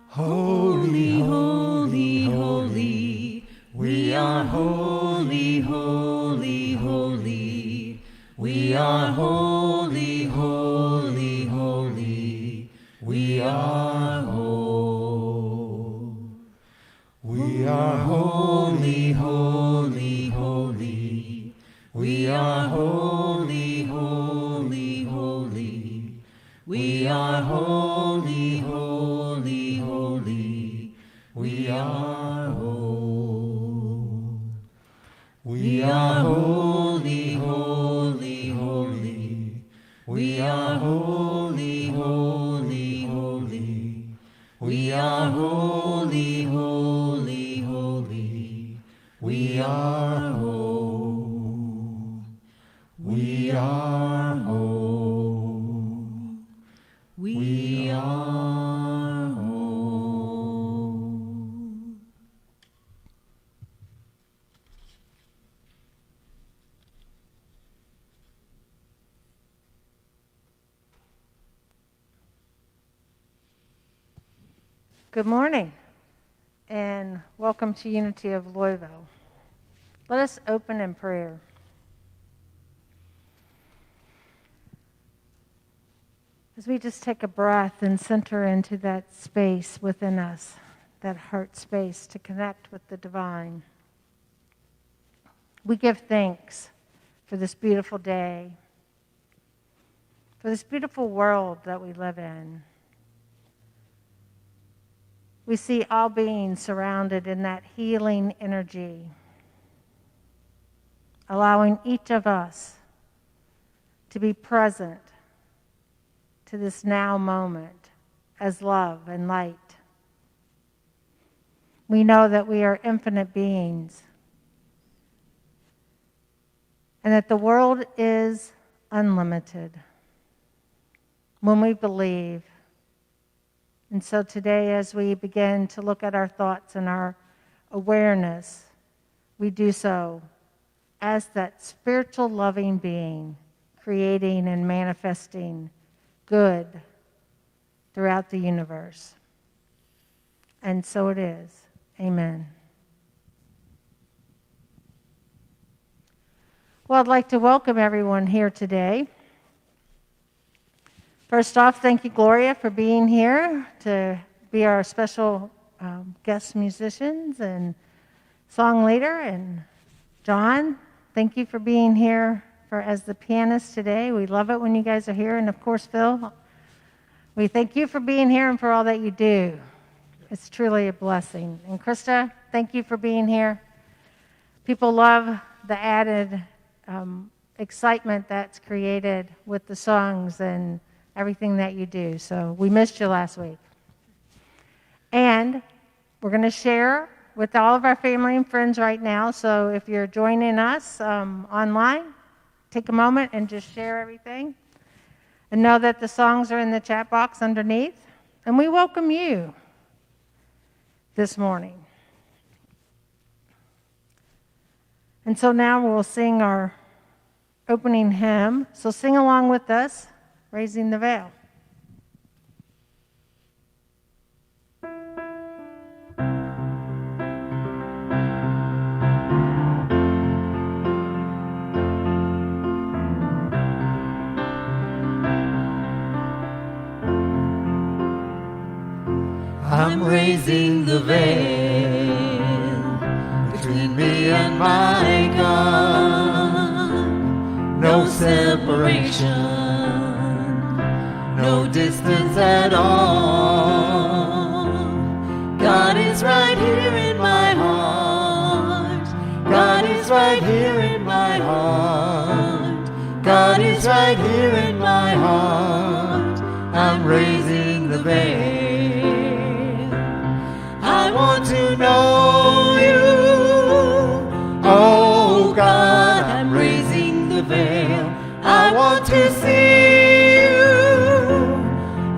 Holy, holy, holy, we are holy, holy, holy. We are holy, holy, holy. We are whole. We are holy, holy, holy. We are holy, holy, holy. We are holy, holy, holy. We are whole. We are holy, holy, holy. We are holy, holy, holy. We are holy, holy, holy. We are whole. We are whole. We are whole. Good morning, and welcome to Unity of Louisville. Let us open in prayer. As we just take a breath and center into that space within us, that heart space to connect with the divine. We give thanks for this beautiful day, for this beautiful world that we live in. We see all beings surrounded in that healing energy, allowing each of us to be present to this now moment as love and light. We know that we are infinite beings and that the world is unlimited when we believe. And so today, as we begin to look at our thoughts and our awareness, we do so as that spiritual loving being, creating and manifesting good throughout the universe. And so it is. Amen. Well, I'd like to welcome everyone here today. First off, thank you, Gloria, for being here to be our special guest musicians and song leader. And John, thank you for being here as the pianist today. We love it when you guys are here. And of course, Phill, we thank you for being here and for all that you do. It's truly a blessing. And Krista, thank you for being here. People love the added excitement that's created with the songs and everything that you do. So we missed you last week. And we're going to share with all of our family and friends right now. So if you're joining us online, take a moment and just share everything. And know that the songs are in the chat box underneath. And we welcome you this morning. And so now we'll sing our opening hymn. So sing along with us. Raising the Veil. I'm raising the veil between me and my God. No separation, no distance at all. God is right here in my heart. God is right here in my heart. God is right here in my heart. I'm raising the veil. I want to know you. Oh God, I'm raising the veil. I want to see you.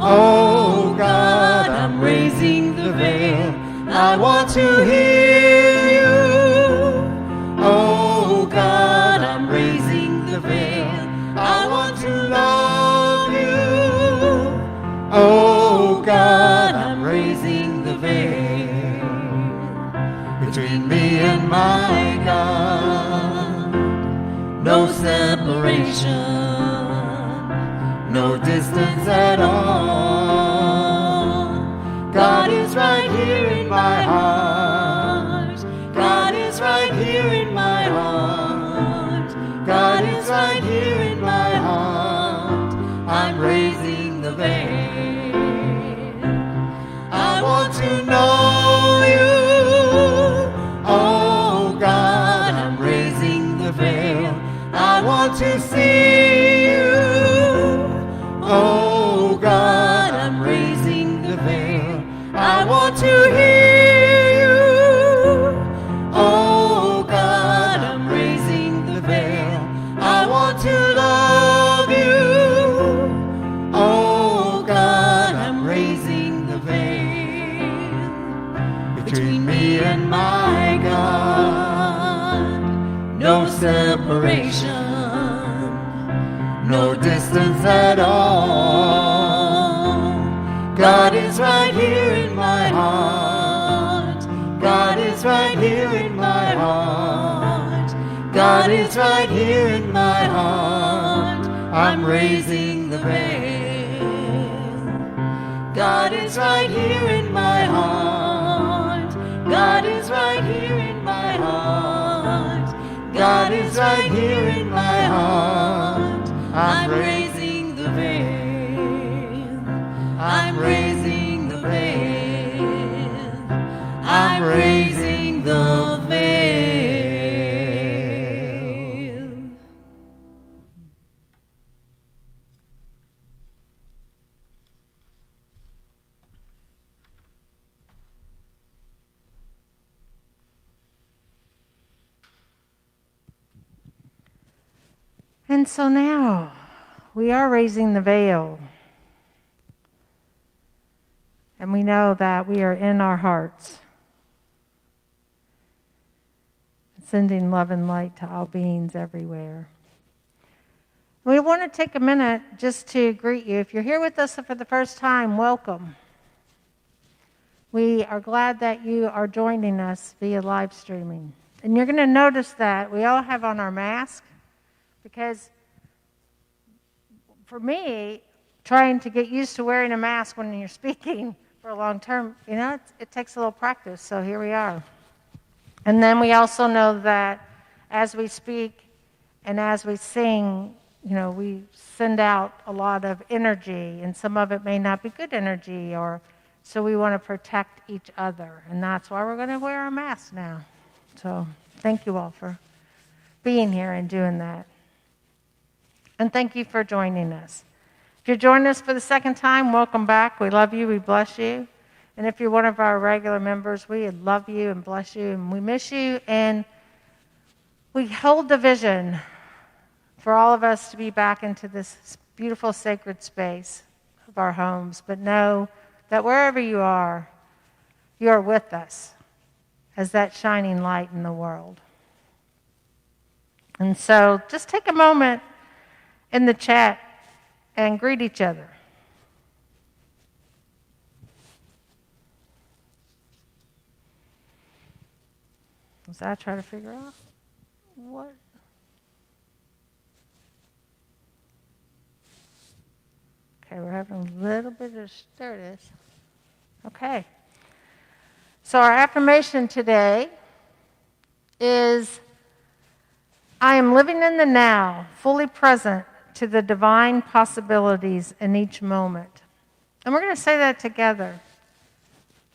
Oh God, I'm raising the veil. I want to hear you. Oh God, I'm raising the veil. I want to love you. Oh God, I'm raising the veil between me and my God. No separation, no distance at all. God is right here in my heart. God is right here in my heart. God is right here in my heart. I'm raising the veil. I want to know you. Oh God, I'm raising the veil. I want to see you. Oh God, I'm raising the veil. I want to hear you. Oh God, I'm raising the veil. I want to love you. Oh God, I'm raising the veil between me and my God. No separation, no distance at all. God is right here in my heart. God is right here in my heart. God is right here in my heart. I'm raising the veil. God is right here in my heart. God is right here in my heart. God is right here in my heart. I'm raising the veil. I'm raising the veil. I'm raising the veil. And so now we are raising the veil. And we know that we are in our hearts, sending love and light to all beings everywhere. We want to take a minute just to greet you. If you're here with us for the first time, welcome. We are glad that you are joining us via live streaming. And you're going to notice that we all have on our mask, because for me, trying to get used to wearing a mask when you're speaking for a long term, it takes a little practice. So here we are. And then we also know that as we speak and as we sing, we send out a lot of energy, and some of it may not be good energy, so we want to protect each other. And that's why we're going to wear our masks now. So thank you all for being here and doing that. And thank you for joining us. If you're joining us for the second time, welcome back. We love you. We bless you. And if you're one of our regular members, we love you and bless you, and we miss you. And we hold the vision for all of us to be back into this beautiful sacred space of our homes. But know that wherever you are with us as that shining light in the world. And so just take a moment in the chat and greet each other. As I try to figure out what. Okay, we're having a little bit of, there it is. Okay. So our affirmation today is, I am living in the now, fully present to the divine possibilities in each moment. And we're going to say that together.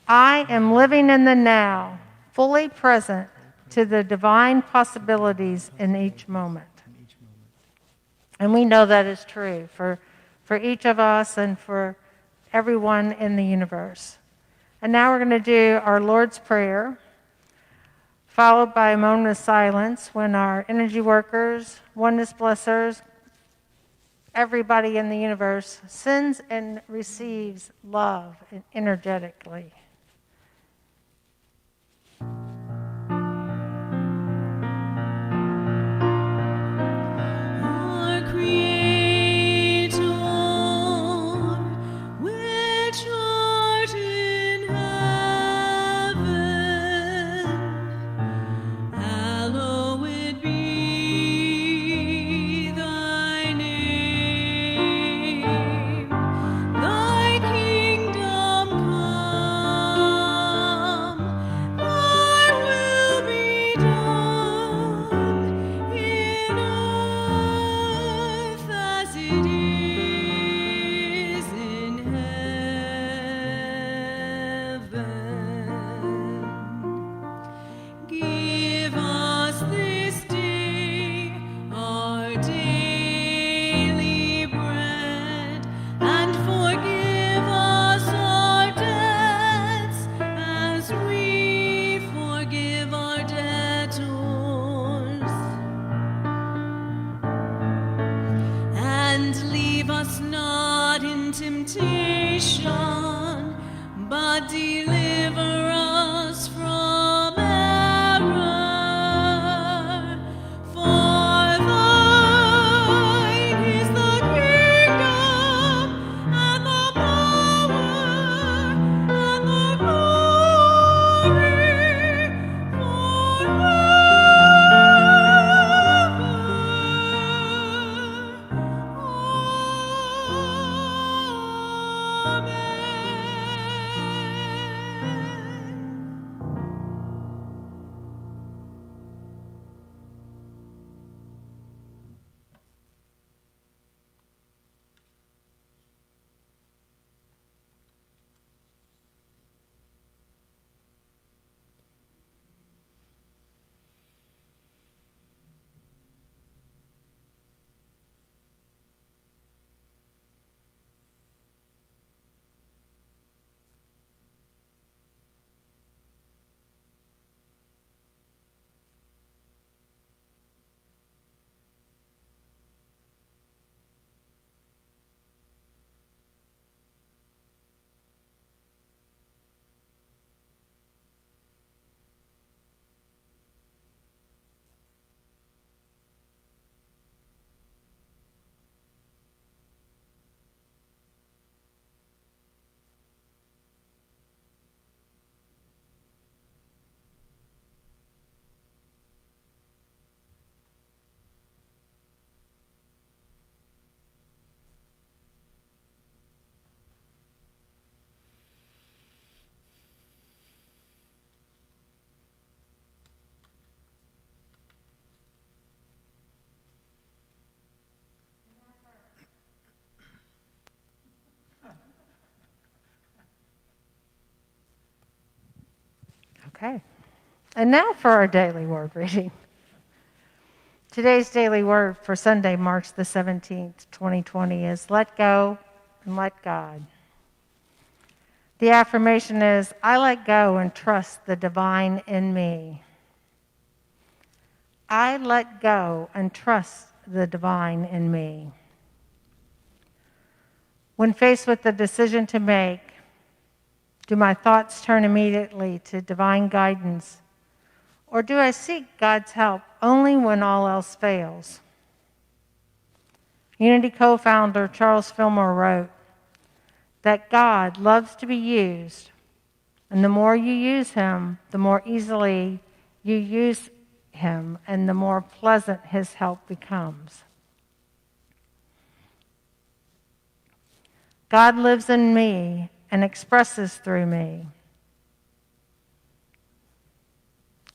I am living in the now, fully present to the divine possibilities in each moment. And we know that is true for each of us and for everyone in the universe. And now we're going to do our Lord's Prayer, followed by a moment of silence when our energy workers, oneness blessers, everybody in the universe sends and receives love energetically. Our Creator, which art in heaven, hallowed be thy name. Thy kingdom come, thy will be done in earth as it is in heaven. Give us this day our daily bread, and forgive us our debts as we forgive our debtors. And leave us not in temptation, but deliver us from error. For thine is the kingdom, and the power, and the glory, Okay. And now for our daily word reading. Today's daily word for Sunday, March the 17th, 2020 is let go and let God. The affirmation is, I let go and trust the divine in me. I let go and trust the divine in me. When faced with a decision to make, do my thoughts turn immediately to divine guidance, or do I seek God's help only when all else fails? Unity co-founder Charles Fillmore wrote that God loves to be used, and the more you use him, the more easily you use him, and the more pleasant his help becomes. God lives in me and expresses through me.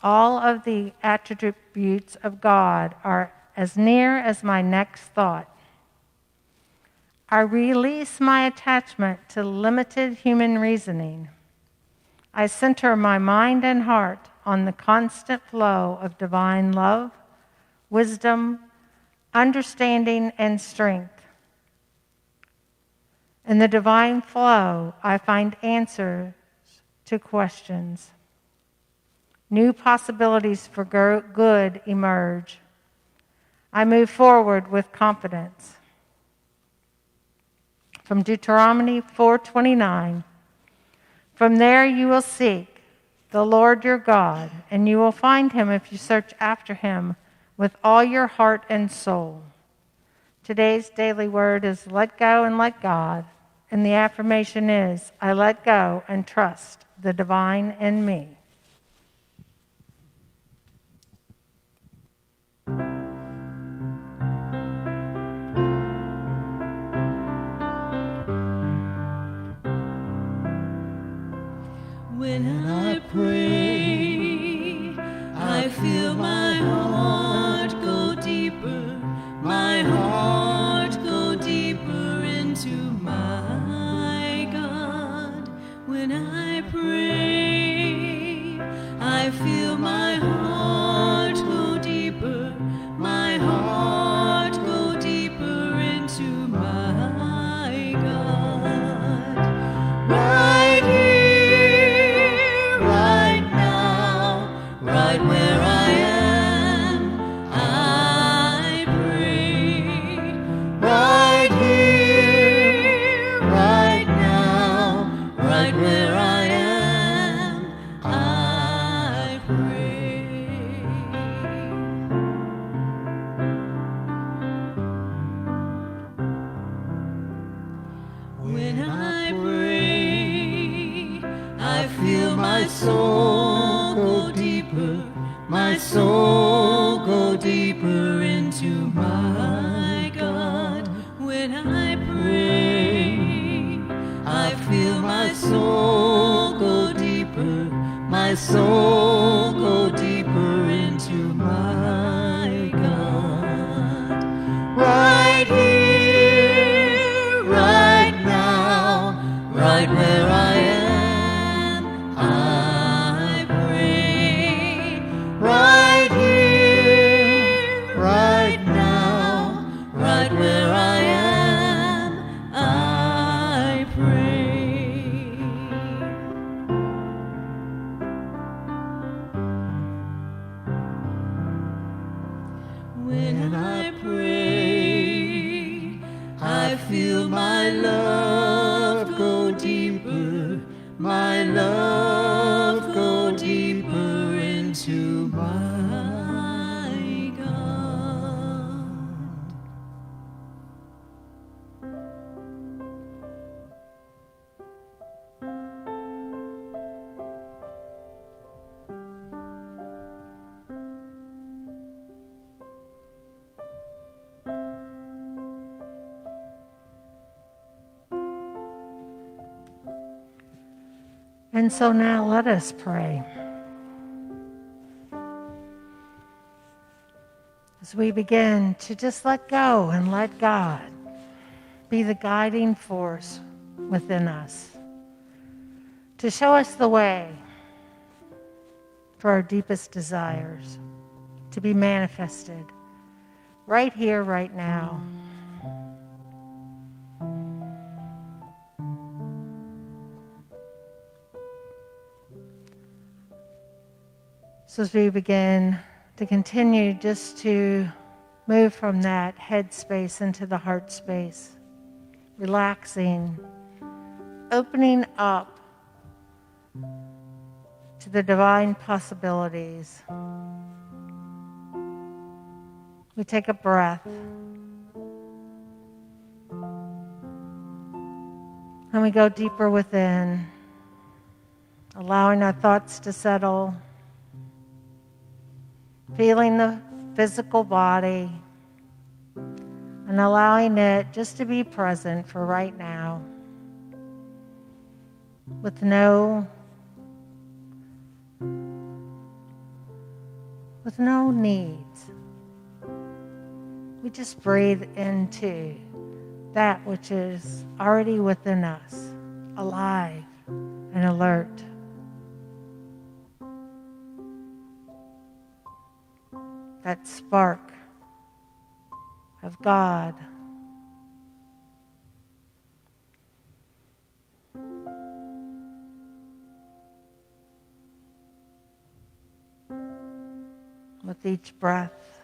All of the attributes of God are as near as my next thought. I release my attachment to limited human reasoning. I center my mind and heart on the constant flow of divine love, wisdom, understanding, and strength. In the divine flow, I find answers to questions. New possibilities for good emerge. I move forward with confidence. From Deuteronomy 4:29, from there you will seek the Lord your God, and you will find him if you search after him with all your heart and soul. Today's daily word is let go and let God, and the affirmation is, I let go and trust the divine in me. When I pray, I feel my heart go deeper, my heart go deeper into my God. When I pray, I feel my heart go deeper, my heart go deeper into my God. Right here, right now, right where I am, I pray. Right here, right now, right where I am, I pray. When I pray, I feel my soul go deeper, my soul go deeper into my God. When I pray, I feel my soul go deeper, my soul go deeper into my God. Right here, right now, right where I am, I pray. Right here, right now, right where I am, I pray. When I pray, I feel my love go deeper, my love go deeper into my God. And so now let us pray. As we begin to just let go and let God be the guiding force within us, to show us the way for our deepest desires to be manifested right here, right now. So as we begin to continue just to move from that head space into the heart space, relaxing, opening up to the divine possibilities. We take a breath. And we go deeper within, allowing our thoughts to settle, feeling the physical body, and allowing it just to be present for right now, with no with no needs. We just breathe into that which is already within us, alive and alert. That spark of God. With each breath,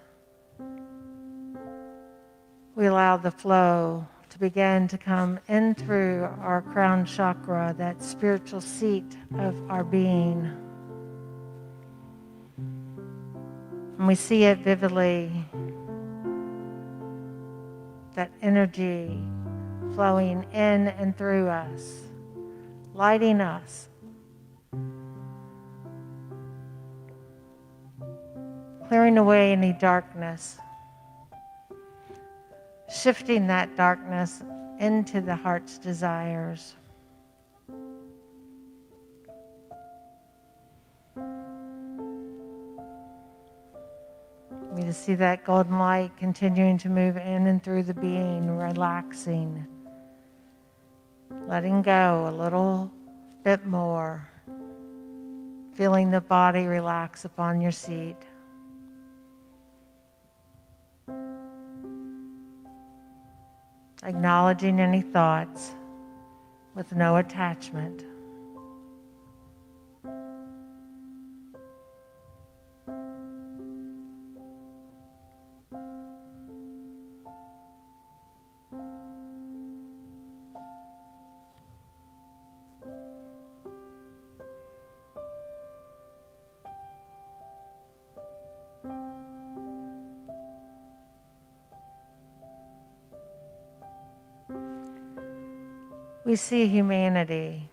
we allow the flow to begin to come in through our crown chakra, that spiritual seat of our being. And we see it vividly, that energy flowing in and through us, lighting us, clearing away any darkness, shifting that darkness into the heart's desires. We just see that golden light continuing to move in and through the being, relaxing, letting go a little bit more, feeling the body relax upon your seat. Acknowledging any thoughts with no attachment. We see humanity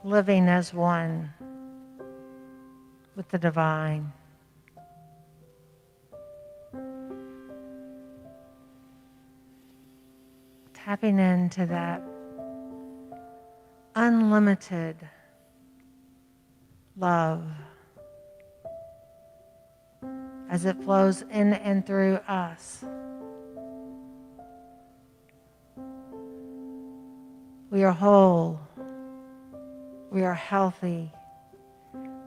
living as one with the divine. Tapping into that unlimited love as it flows in and through us. We are whole. We are healthy.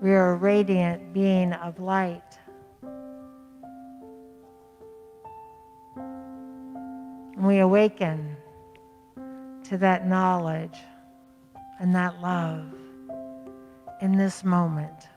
We are a radiant being of light. And we awaken to that knowledge and that love in this moment.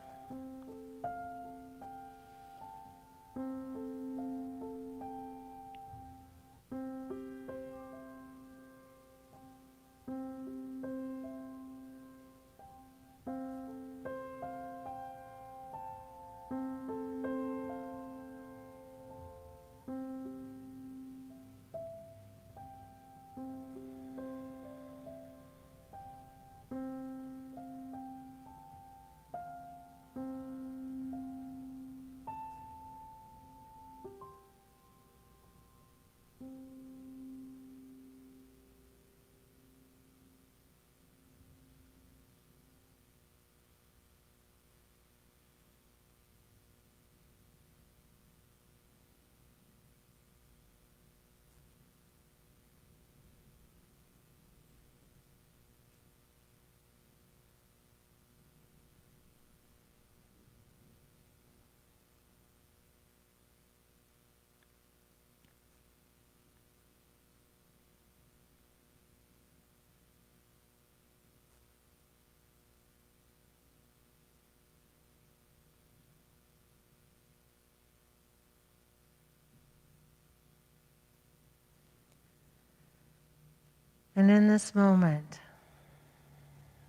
And in this moment,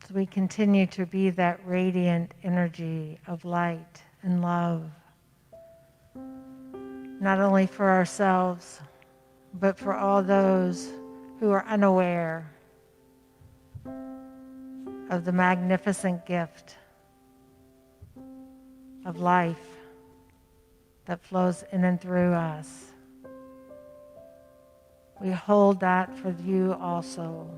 as we continue to be that radiant energy of light and love, not only for ourselves, but for all those who are unaware of the magnificent gift of life that flows in and through us. We hold that for you also.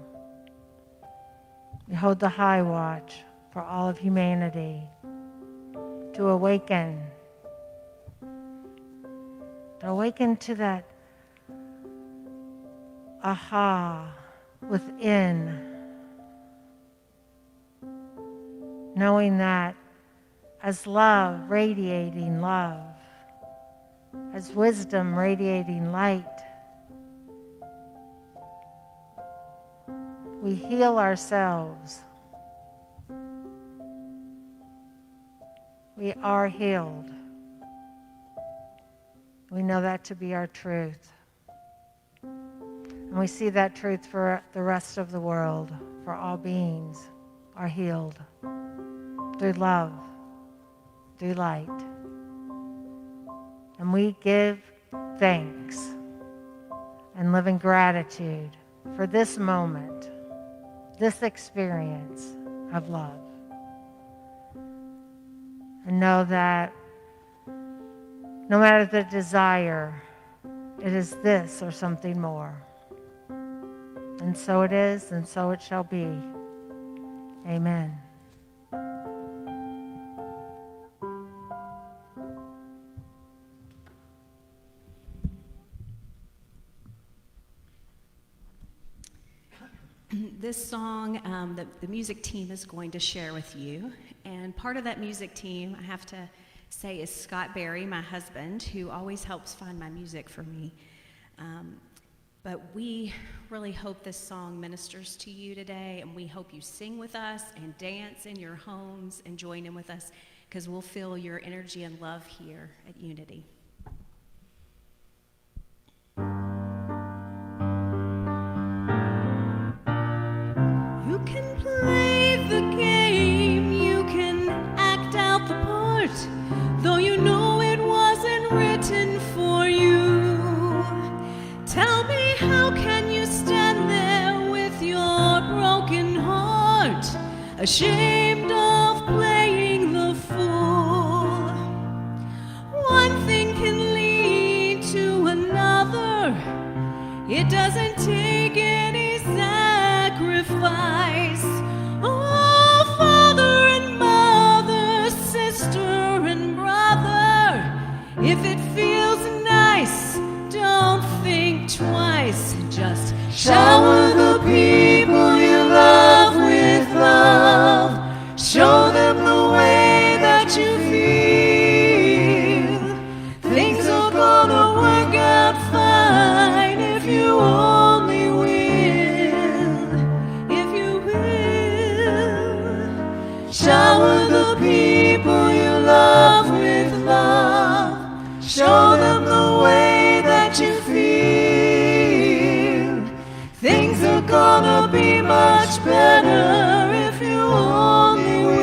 We hold the high watch for all of humanity to awaken to awaken to that aha within, knowing that as love radiating love, as wisdom radiating light, we heal ourselves. We are healed. We know that to be our truth. And we see that truth for the rest of the world, for all beings are healed through love, through light. And we give thanks and live in gratitude for this moment, this experience of love. And know that no matter the desire, it is this or something more. And so it is, and so it shall be. Amen. This song, the music team is going to share with you. And part of that music team, I have to say, is Scott Berry, my husband, who always helps find my music for me. But we really hope this song ministers to you today, and we hope you sing with us and dance in your homes and join in with us, because we'll feel your energy and love here at Unity. You can play the game, you can act out the part, though you know it wasn't written for you. Tell me, how can you stand there with your broken heart, ashamed of playing the fool? One thing can lead to another. It doesn't take any sacrifice. Oh, father and mother, sister and brother, if it feels nice, don't think twice. Just shower the people you love with love. Show them the way that you feel. Things are gonna work out fine if you only will. If you will. Shower the people you love with love. Show them the way that you feel. Things are gonna be much better if you only will.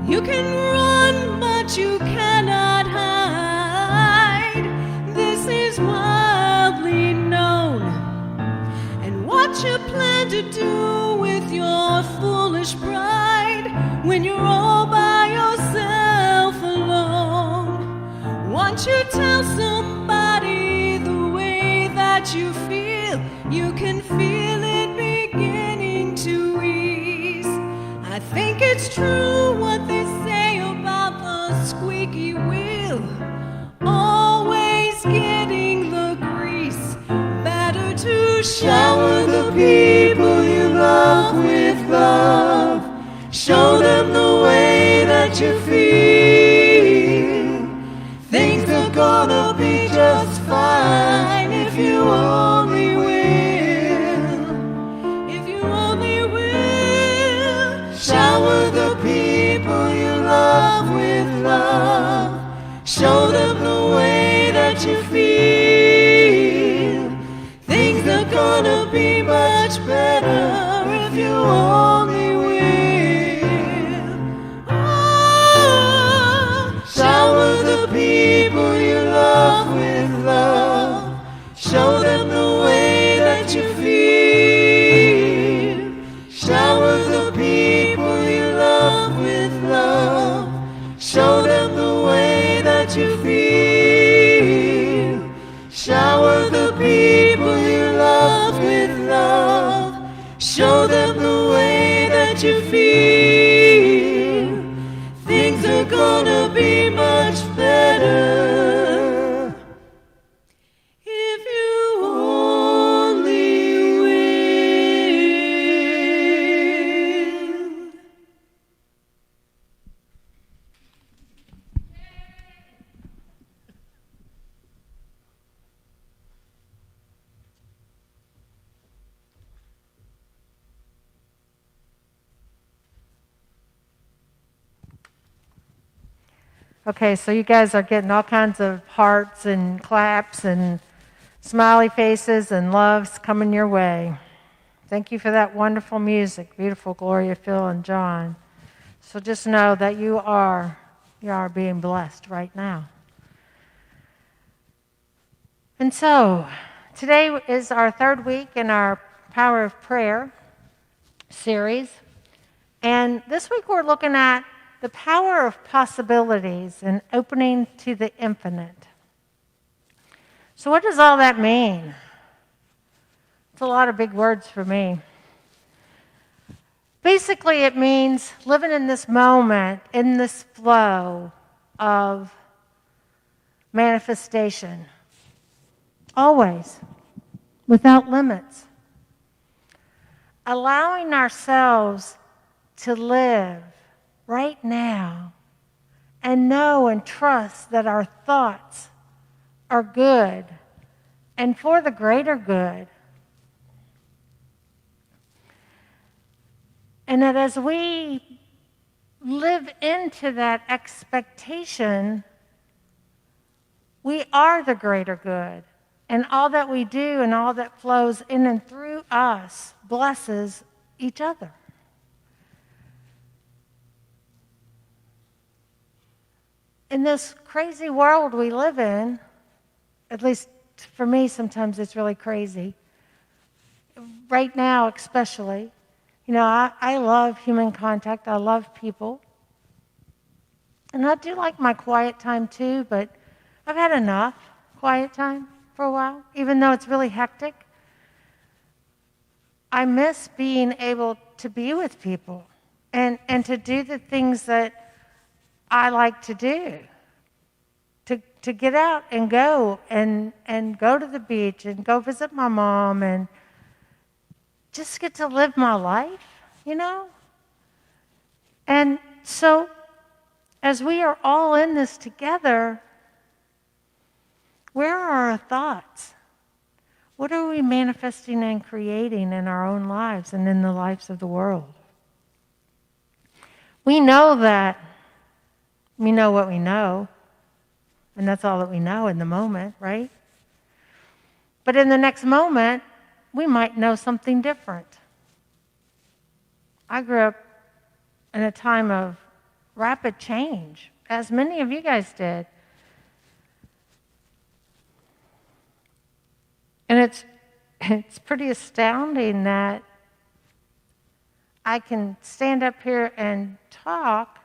You can run, but you cannot hide. This is wildly known. And what you plan to do with your foolish pride when you're all by yourself alone? Won't you tell somebody the way that you feel? You can feel it beginning to ease. I think it's true what they say about the squeaky wheel, always getting the grease. Better to shower the people you love with love. Show them the way that you feel. Things are gonna be just fine if you only will. If you only will. Shower the people you love with love. Show them the way that you feel. Things are gonna be much better if you only will. Oh, shower the people you love with love. Show them the way that you feel. Shower the people you love with love. Show them the way that you feel. Shower the people you love with love. Show them the way that you feel. Things are Okay, so you guys are getting all kinds of hearts and claps and smiley faces and loves coming your way. Thank you for that wonderful music. Beautiful Gloria, Phill, and John. So just know that you are being blessed right now. And so, today is our third week in our Power of Prayer series. And this week we're looking at the power of possibilities and opening to the infinite. So what does all that mean? It's a lot of big words for me. Basically, it means living in this moment, in this flow of manifestation. Always, without limits. Allowing ourselves to live right now and know and trust that our thoughts are good and for the greater good. And that as we live into that expectation, we are the greater good. And all that we do and all that flows in and through us blesses each other. In this crazy world we live in, at least for me sometimes it's really crazy, right now especially, I love human contact, I love people. And I do like my quiet time too, but I've had enough quiet time for a while, even though it's really hectic. I miss being able to be with people and to do the things that I like to do. To get out and go and go to the beach and go visit my mom and just get to live my life, And so as we are all in this together, where are our thoughts? What are we manifesting and creating in our own lives and in the lives of the world? We know that we know what we know, and that's all that we know in the moment, right? But in the next moment, we might know something different. I grew up in a time of rapid change, as many of you guys did. And it's pretty astounding that I can stand up here and talk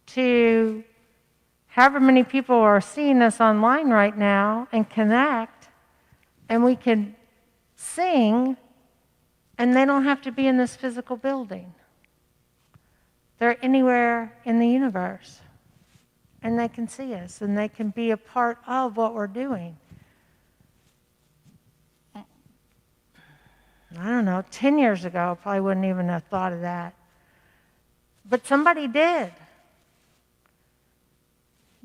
to however many people are seeing us online right now and connect, and we can sing, and they don't have to be in this physical building. They're anywhere in the universe, and they can see us, and they can be a part of what we're doing. I don't know, 10 years ago, I probably wouldn't even have thought of that. But somebody did.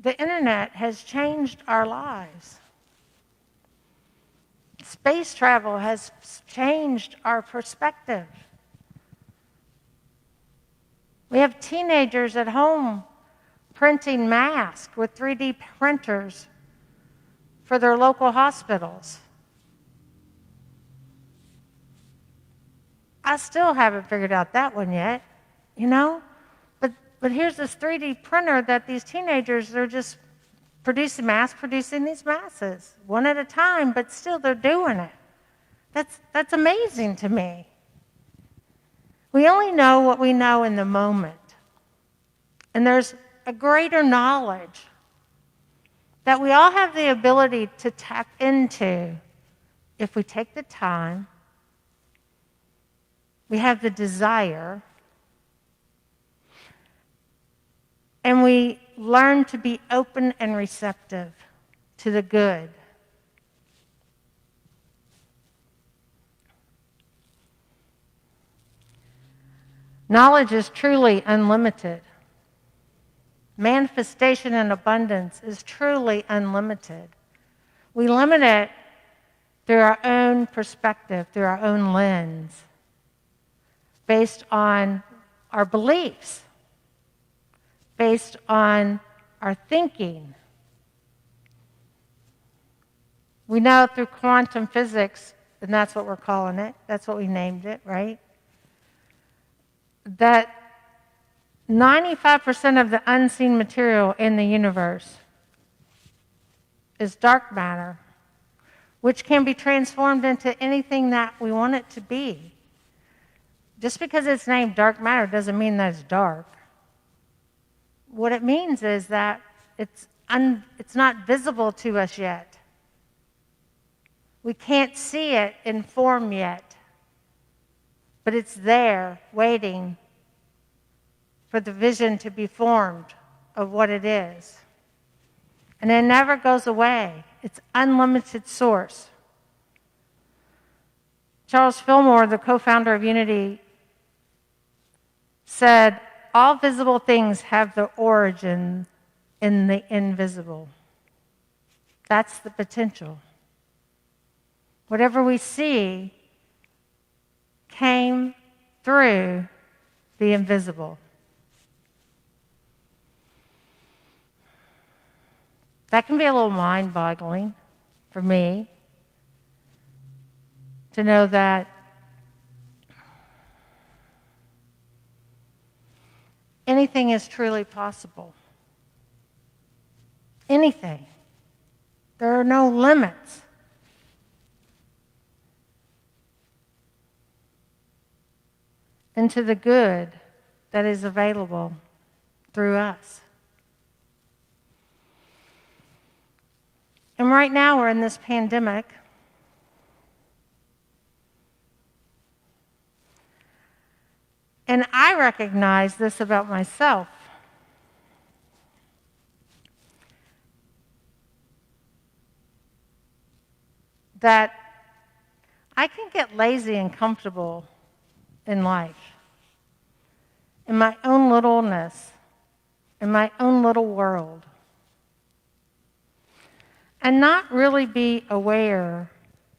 The internet has changed our lives. Space travel has changed our perspective. We have teenagers at home printing masks with 3D printers for their local hospitals. I still haven't figured out that one yet, But here's this 3D printer that these teenagers, they're just producing these masses, one at a time, but still they're doing it. That's amazing to me. We only know what we know in the moment. And there's a greater knowledge that we all have the ability to tap into if we take the time, we have the desire, and we learn to be open and receptive to the good. Knowledge is truly unlimited. Manifestation and abundance is truly unlimited. We limit it through our own perspective, through our own lens, based on our beliefs, based on our thinking. We know through quantum physics, and that's what we're calling it, that's what we named it, right? That 95% of the unseen material in the universe is dark matter, which can be transformed into anything that we want it to be. Just because it's named dark matter doesn't mean that it's dark. What it means is that it's not visible to us yet. We can't see it in form yet, but it's there waiting for the vision to be formed of what it is. And it never goes away. It's unlimited source. Charles Fillmore, the co-founder of Unity, said, all visible things have their origin in the invisible. That's the potential. Whatever we see came through the invisible. That can be a little mind-boggling for me to know that anything is truly possible. Anything. There are no limits. Into the good that is available through us. And right now we're in this pandemic. And I recognize this about myself. That I can get lazy and comfortable in life, in my own littleness, in my own little world, and not really be aware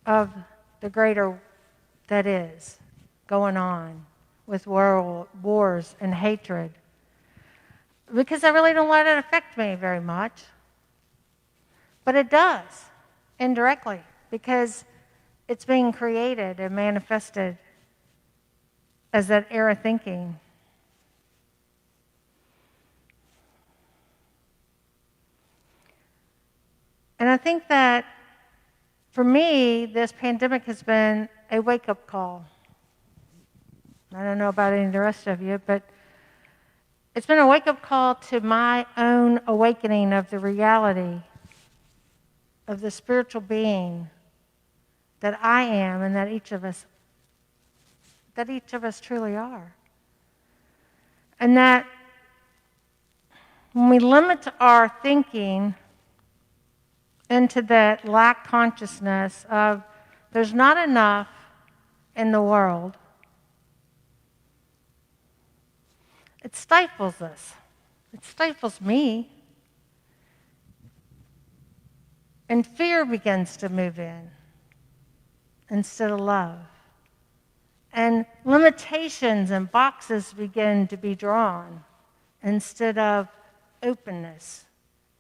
of the greater that is going on with world wars and hatred, because I really don't let it affect me very much. But it does, indirectly, because it's being created and manifested as that era thinking. And I think that for me, this pandemic has been a wake-up call. I don't know about any of the rest of you, but it's been a wake-up call to my own awakening of the reality of the spiritual being that I am and that each of us truly are. And that when we limit our thinking into that lack consciousness of there's not enough in the world, it stifles us. It stifles me. And fear begins to move in instead of love. And limitations and boxes begin to be drawn instead of openness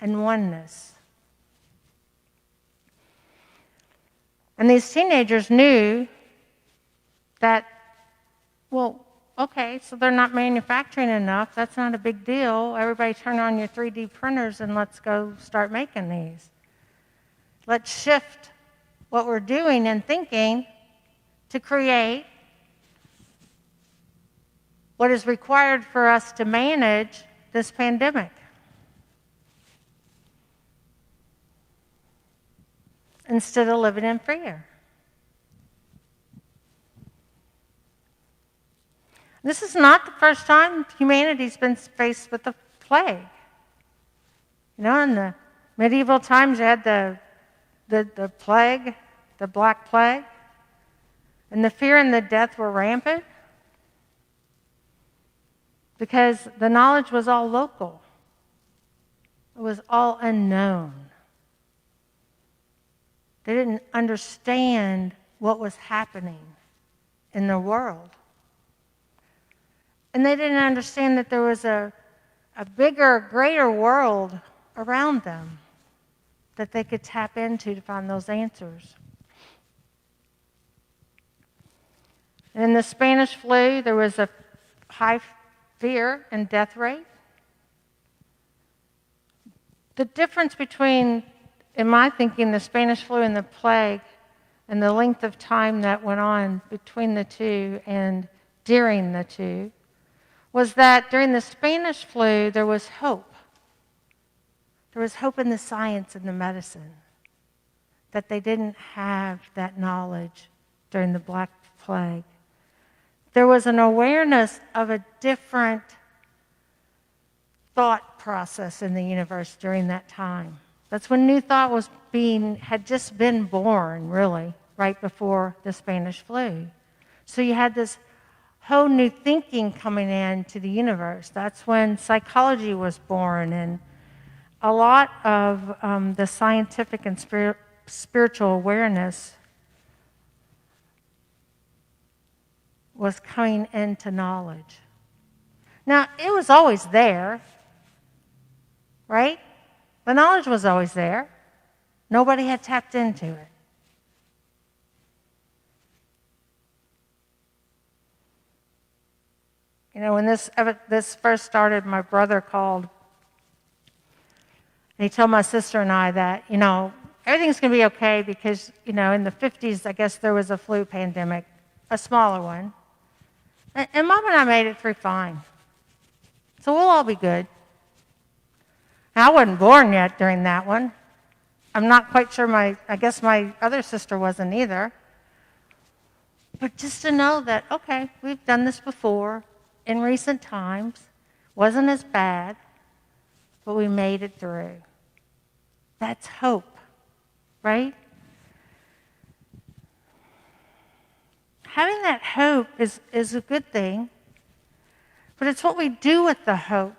and oneness. And these teenagers knew that, well, okay, so they're not manufacturing enough. That's not a big deal. Everybody turn on your 3D printers and let's go start making these. Let's shift what we're doing and thinking to create what is required for us to manage this pandemic. Instead of living in fear. This is not the first time humanity's been faced with the plague. You know, in the medieval times, you had the plague, the Black Plague, and the fear and the death were rampant because the knowledge was all local. It was all unknown. They didn't understand what was happening in the world. And they didn't understand that there was a bigger, greater world around them that they could tap into to find those answers. And in the Spanish flu, there was a high fear and death rate. The difference between, in my thinking, the Spanish flu and the plague and the length of time that went on between the two and during the two was that during the Spanish flu, there was hope. There was hope in the science and the medicine, that they didn't have that knowledge during the Black Plague. There was an awareness of a different thought process in the universe during that time. That's when New Thought had just been born, really, right before the Spanish flu. So you had this whole new thinking coming into the universe. That's when psychology was born, and a lot of the scientific and spiritual awareness was coming into knowledge. Now, it was always there, right? The knowledge was always there. Nobody had tapped into it. You know, when this first started, my brother called, and he told my sister and I that, you know, everything's going to be okay because, you know, in the 50s, I guess there was a flu pandemic, a smaller one. And Mom and I made it through fine. So we'll all be good. I wasn't born yet during that one. I'm not quite sure I guess my other sister wasn't either. But just to know that, okay, we've done this before in recent times, wasn't as bad, but we made it through. That's hope, right? Having that hope is a good thing, but it's what we do with the hope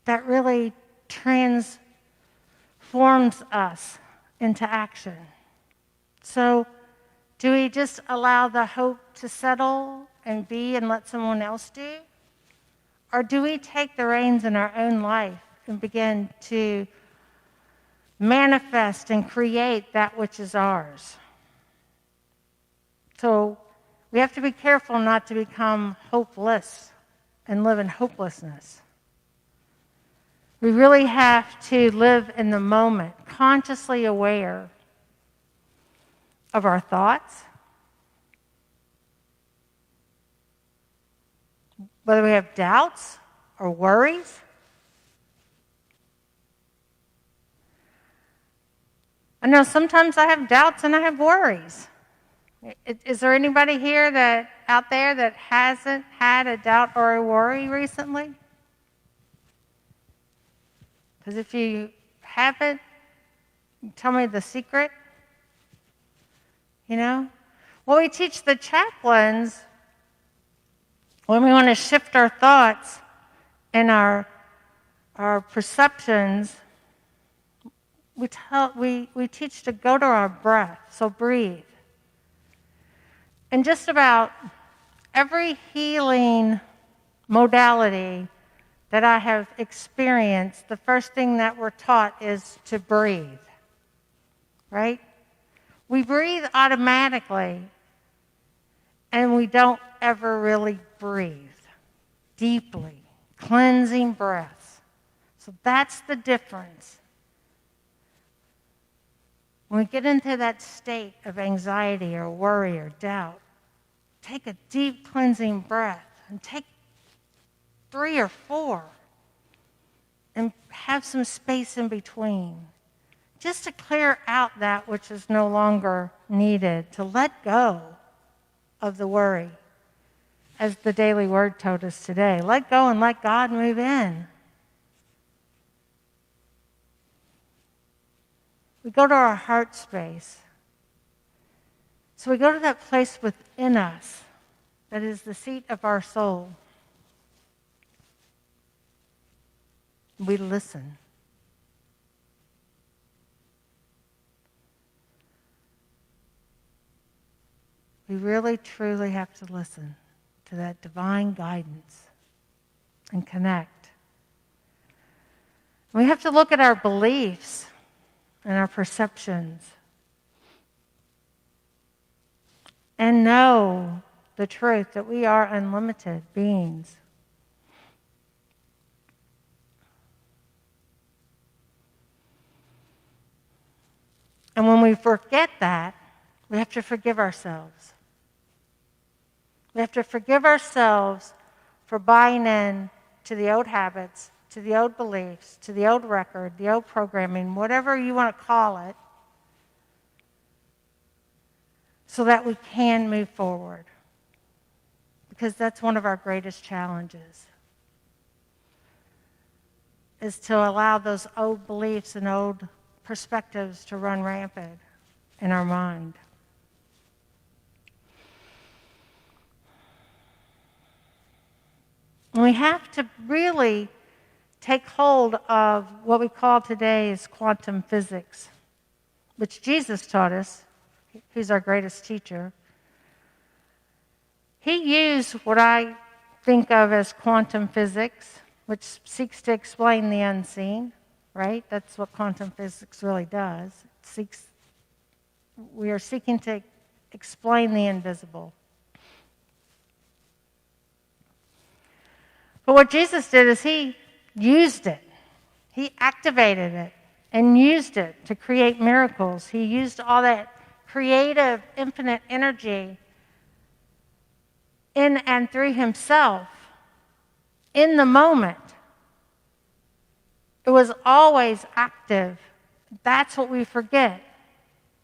that really transforms us into action. So, do we just allow the hope to settle and be and let someone else do? Or do we take the reins in our own life and begin to manifest and create that which is ours? So we have to be careful not to become hopeless and live in hopelessness. We really have to live in the moment, consciously aware of our thoughts, whether we have doubts or worries. I know sometimes I have doubts and I have worries. Is there anybody out there that hasn't had a doubt or a worry recently? Because if you haven't, tell me the secret. You know? Well, we teach the chaplains when we want to shift our thoughts and our perceptions. We teach to go to our breath, so breathe. And just about every healing modality that I have experienced, the first thing that we're taught is to breathe, right? We breathe automatically, and we don't ever really breathe deeply, cleansing breaths. So that's the difference. When we get into that state of anxiety or worry or doubt, take a deep cleansing breath and take 3 or 4 and have some space in between just to clear out that which is no longer needed, to let go of the worry, as the daily word told us today. Let go and let God move in. We go to our heart space. So we go to that place within us that is the seat of our soul. We listen. We really, truly have to listen to that divine guidance and connect. We have to look at our beliefs and our perceptions and know the truth that we are unlimited beings. And when we forget that, we have to forgive ourselves. We have to forgive ourselves for buying in to the old habits, to the old beliefs, to the old record, the old programming, whatever you want to call it, so that we can move forward. Because that's one of our greatest challenges, is to allow those old beliefs and old perspectives to run rampant in our mind. And we have to really take hold of what we call today is quantum physics, which Jesus taught us. He's our greatest teacher. He used what I think of as quantum physics, which seeks to explain the unseen, right? That's what quantum physics really does. We are seeking to explain the invisible. But what Jesus did is he used it. He activated it and used it to create miracles. He used all that creative, infinite energy in and through himself in the moment. It was always active. That's what we forget.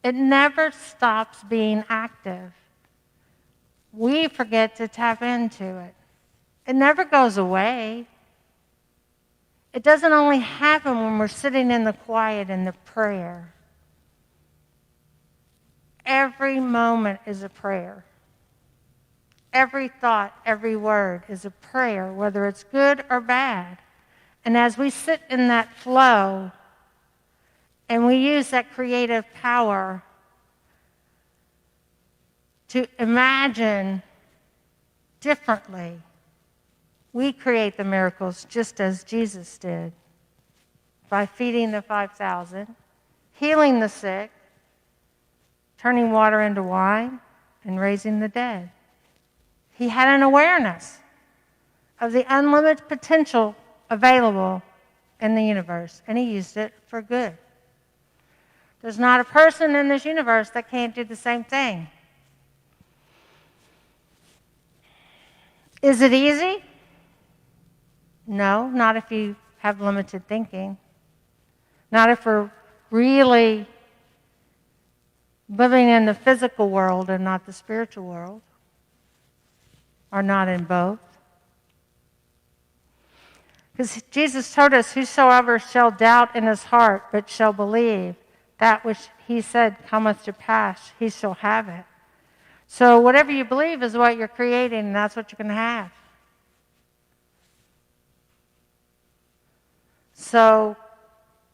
It never stops being active. We forget to tap into it. It never goes away. It doesn't only happen when we're sitting in the quiet and the prayer. Every moment is a prayer. Every thought, every word is a prayer, whether it's good or bad. And as we sit in that flow and we use that creative power to imagine differently, we create the miracles just as Jesus did by feeding the 5,000, healing the sick, turning water into wine, and raising the dead. He had an awareness of the unlimited potential available in the universe, and he used it for good. There's not a person in this universe that can't do the same thing. Is it easy? No, not if you have limited thinking. Not if we're really living in the physical world and not the spiritual world, or not in both. Because Jesus told us, whosoever shall doubt in his heart, but shall believe that which he said cometh to pass, he shall have it. So whatever you believe is what you're creating, and that's what you're going to have. So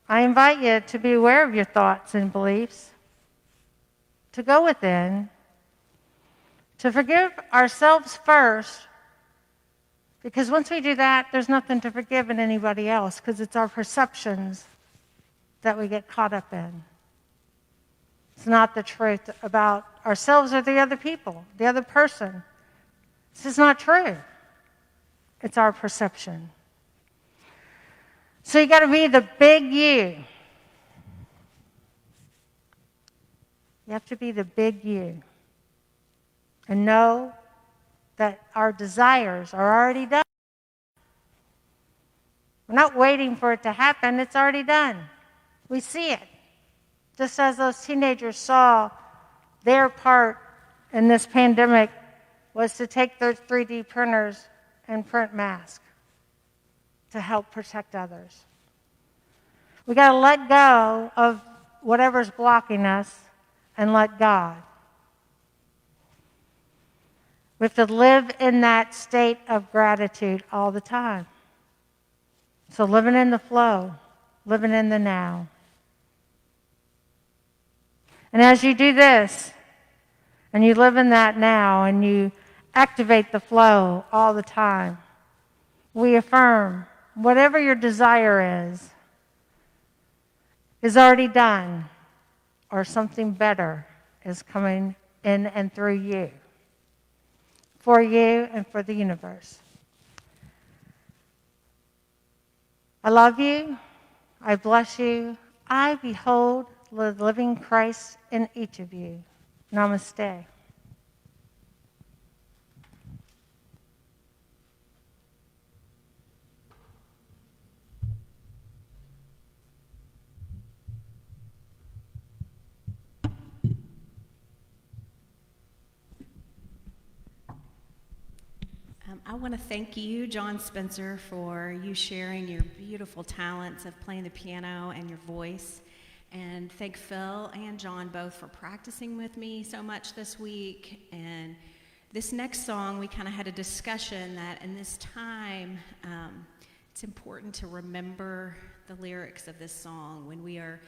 I invite you to be aware of your thoughts and beliefs, to go within, to forgive ourselves first, because once we do that, there's nothing to forgive in anybody else, because it's our perceptions that we get caught up in. It's not the truth about ourselves or the other people, the other person. This is not true. It's our perception. So you got to be the big you. You have to be the big you. And know that our desires are already done. We're not waiting for it to happen. It's already done. We see it. Just as those teenagers saw their part in this pandemic was to take their 3D printers and print masks to help protect others. We got to let go of whatever's blocking us and let God. We have to live in that state of gratitude all the time. So living in the flow, living in the now. And as you do this, and you live in that now, and you activate the flow all the time, we affirm whatever your desire is, is already done, or something better is coming in and through you, for you and for the universe. I love you. I bless you. I behold the living Christ in each of you. Namaste. I want to thank you, John Spencer, for you sharing your beautiful talents of playing the piano and your voice. And thank Phill and John both for practicing with me so much this week. And this next song, we kind of had a discussion that in this time, it's important to remember the lyrics of this song when we are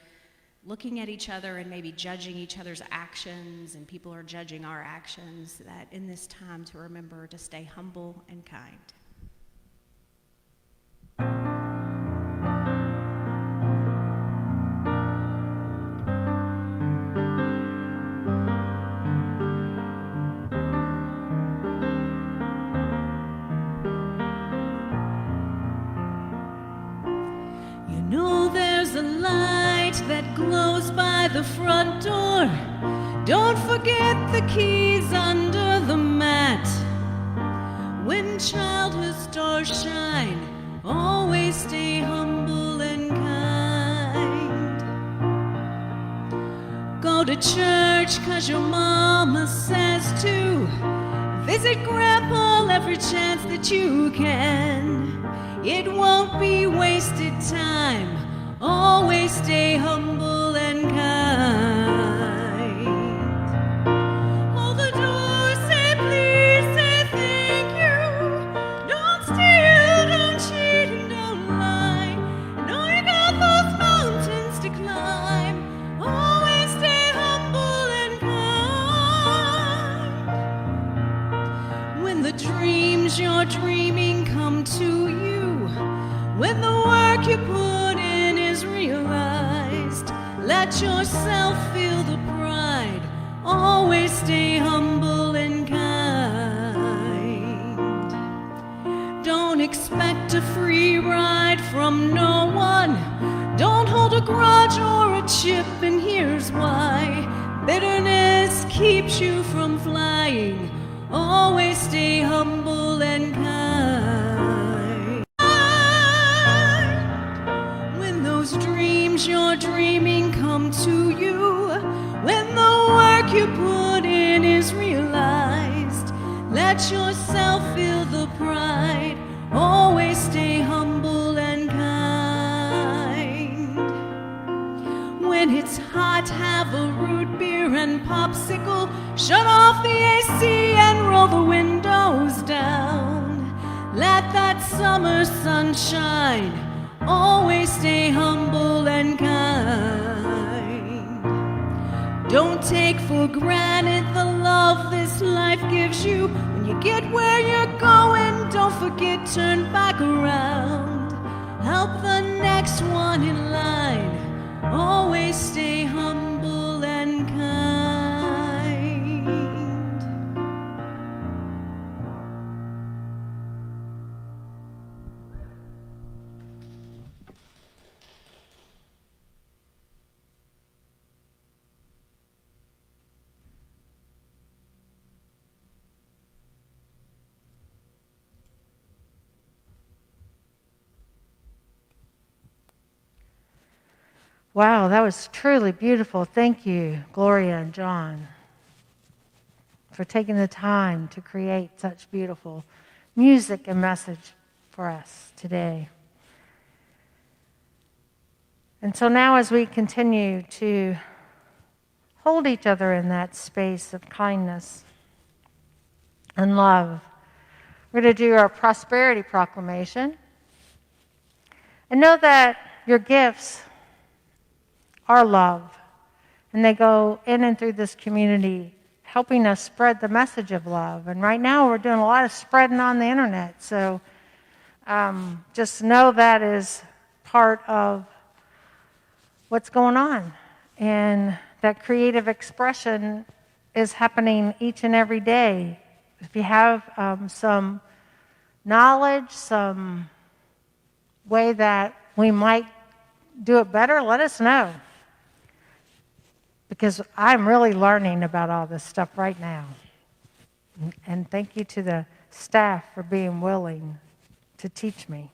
looking at each other and maybe judging each other's actions, and people are judging our actions, that in this time to remember to stay humble and kind. You know there's a light that glows by the front door. Don't forget the keys under the mat. When childhood stars shine, always stay humble and kind. Go to church 'cause your mama says to. Visit Grandpa every chance that you can. It won't be wasted time. Always stay humble and kind. Hold the door, say please, say thank you. Don't steal, don't cheat, and don't lie. Know you got those mountains to climb. Always stay humble and kind. When the dreams you're dreaming come to you, when the work you put in is realized, let yourself feel the pride. Always stay humble and kind. Don't expect a free ride from no one. Don't hold a grudge or a chip, and here's why. Bitterness keeps you from flying. Always stay humble and kind. When those dreams you're dreaming come to you, when the work you put in is realized, let yourself feel the pride. Always stay humble and kind. When it's hot, have a root beer and popsicle. Shut off the AC and roll the windows down. Let that summer sun shine. Always stay humble and kind. Don't take for granted the love this life gives you. When you get where you're going, don't forget, turn back around. Help the next one in line. Always stay humble and kind. Wow, that was truly beautiful. Thank you, Gloria and John, for taking the time to create such beautiful music and message for us today. And so now, as we continue to hold each other in that space of kindness and love, we're going to do our prosperity proclamation. And know that your gifts are love, and they go in and through this community, helping us spread the message of love. And right now we're doing a lot of spreading on the internet, so just know that is part of what's going on. And that creative expression is happening each and every day. If you have some knowledge, some way that we might do it better, let us know. Because I'm really learning about all this stuff right now. And thank you to the staff for being willing to teach me.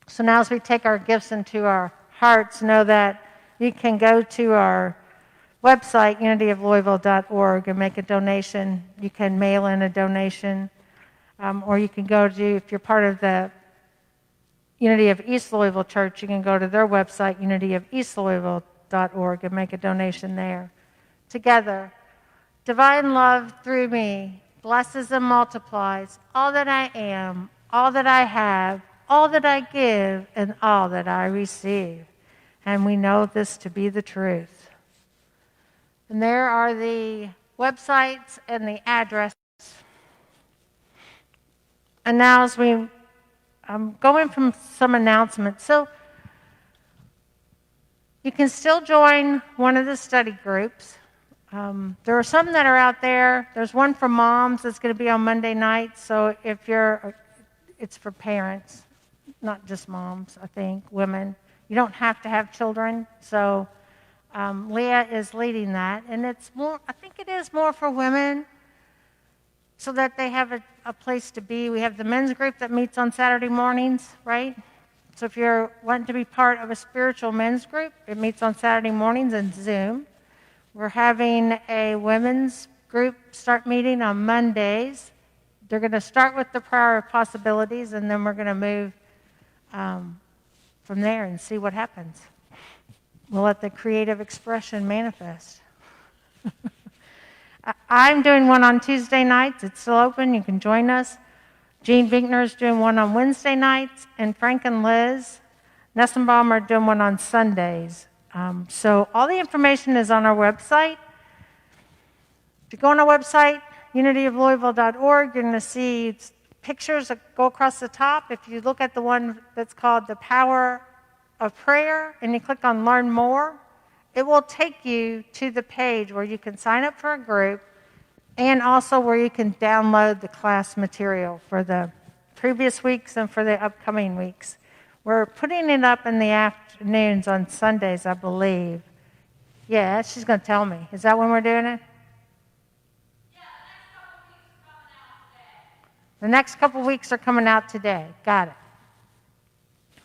So now as we take our gifts into our hearts, know that you can go to our website, unityoflouisville.org, and make a donation. You can mail in a donation, or you can go to, if you're part of the Unity of East Louisville Church, you can go to their website, unityofeastlouisville.org, and make a donation there. Together, divine love through me blesses and multiplies all that I am, all that I have, all that I give, and all that I receive. And we know this to be the truth. And there are the websites and the addresses. And now as I'm going from some announcements. So you can still join one of the study groups. There are some that are out there. There's one for moms that's going to be on Monday night. So it's for parents, not just moms, I think, women. You don't have to have children. So Leah is leading that. And it's more, I think it is more for women so that they have a place to be. We have the men's group that meets on Saturday mornings, right? So if you're wanting to be part of a spiritual men's group, it meets on Saturday mornings in Zoom. We're having a women's group start meeting on Mondays. They're going to start with the prayer of possibilities, and then we're going to move from there and see what happens. We'll let the creative expression manifest. I'm doing one on Tuesday nights. It's still open. You can join us. Jean Vinkner is doing one on Wednesday nights, and Frank and Liz Nessenbaum are doing one on Sundays. So all the information is on our website. If you go on our website, unityoflouisville.org, you're going to see pictures that go across the top. If you look at the one that's called The Power of Prayer, and you click on Learn More, it will take you to the page where you can sign up for a group and also where you can download the class material for the previous weeks and for the upcoming weeks. We're putting it up in the afternoons on Sundays, I believe. Yeah, she's going to tell me. Is that when we're doing it? The next couple weeks are coming out today. Got it.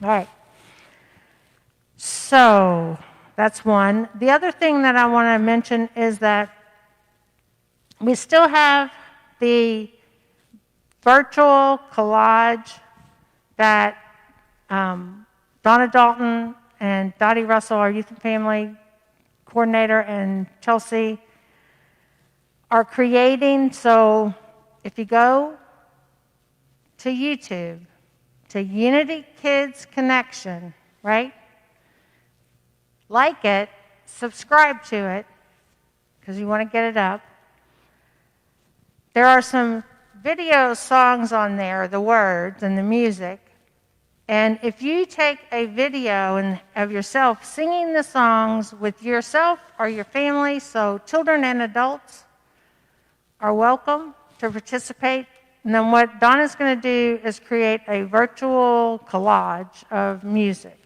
All right. So that's one. The other thing that I want to mention is that we still have the virtual collage that Donna Dalton and Dottie Russell, our youth and family coordinator, and Chelsea are creating. So if you go to YouTube, to Unity Kids Connection, right? Like it, subscribe to it, because you want to get it up. There are some video songs on there, the words and the music. And if you take a video of yourself singing the songs with yourself or your family, so children and adults are welcome to participate. And then what Donna's going to do is create a virtual collage of music.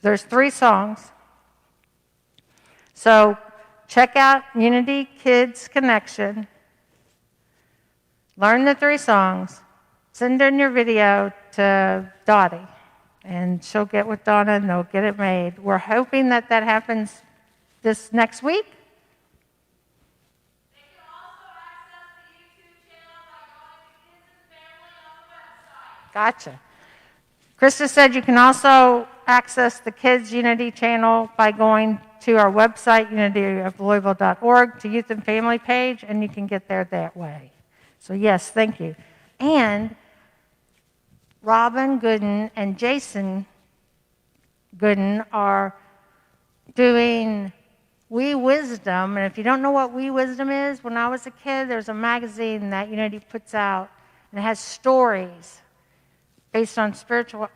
There's 3 songs. So check out Unity Kids Connection. Learn the 3 songs. Send in your video to Dottie, and she'll get with Donna, and they'll get it made. We're hoping that that happens this next week. They can also access the YouTube channel by going to Kids and Family on the website. Gotcha. Krista said you can also access the Kids Unity channel by going to our website, unityoflouisville.org, to Youth and Family page, and you can get there that way. So yes, thank you. And Robin Gooden and Jason Gooden are doing We Wisdom. And if you don't know what We Wisdom is, when I was a kid, there's a magazine that Unity puts out, and it has stories based on spiritual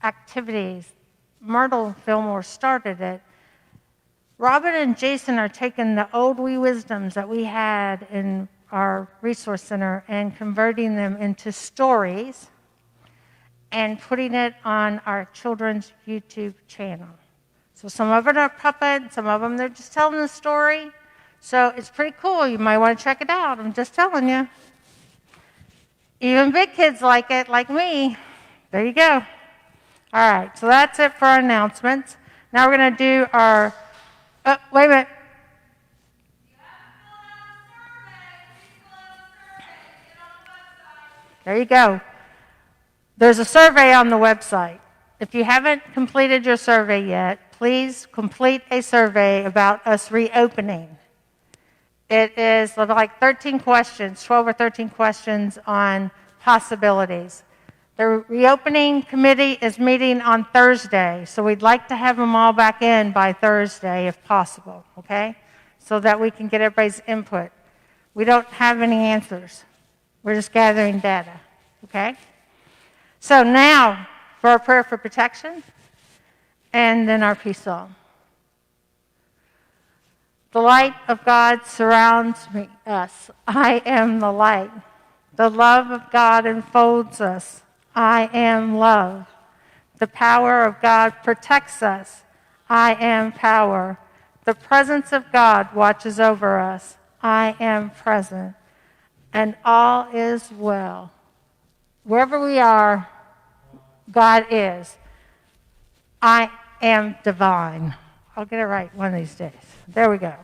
activities Myrtle Fillmore started it. Robin and Jason are taking the old wee wisdoms that we had in our resource center and converting them into stories and putting it on our children's YouTube channel. So some of it are puppets, some of them they're just telling the story. So it's pretty cool. You might want to check it out. I'm just telling you. Even big kids like it, like me. There you go. All right, so that's it for our announcements. Now we're going to do our, wait a minute. There you go. There's a survey on the website. If you haven't completed your survey yet, please complete a survey about us reopening. It is like 13 questions, 12 or 13 questions on possibilities. The reopening committee is meeting on Thursday, so we'd like to have them all back in by Thursday if possible, okay? So that we can get everybody's input. We don't have any answers. We're just gathering data, okay? So now for our prayer for protection and then our peace song. The light of God surrounds us. I am the light. The love of God enfolds us. I am love. The power of God protects us. I am power. The presence of God watches over us. I am present. And all is well. Wherever we are, God is. I am divine. I'll get it right one of these days. There we go.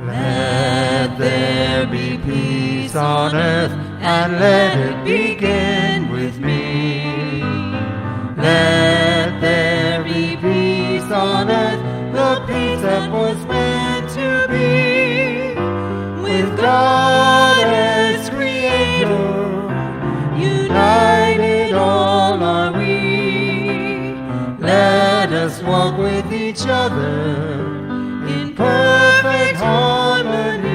Let there be peace on earth, and let it begin with me. Let there be peace on earth, the peace that was meant to be. With God as creator, united all are we. Let us walk with each other in perfect harmony.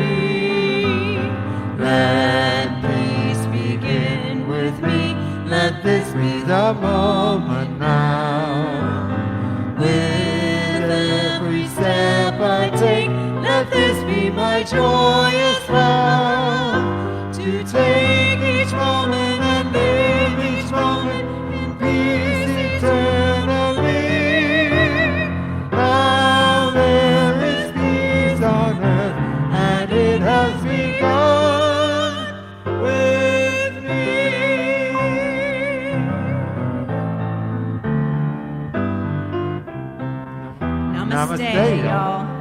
Let peace begin with me. Let this be the moment now. With every step I take, let this be my joyous vow. To take each moment and live each moment in peace eternally. Now there is peace on earth, and it has begun with me. Namaste, y'all.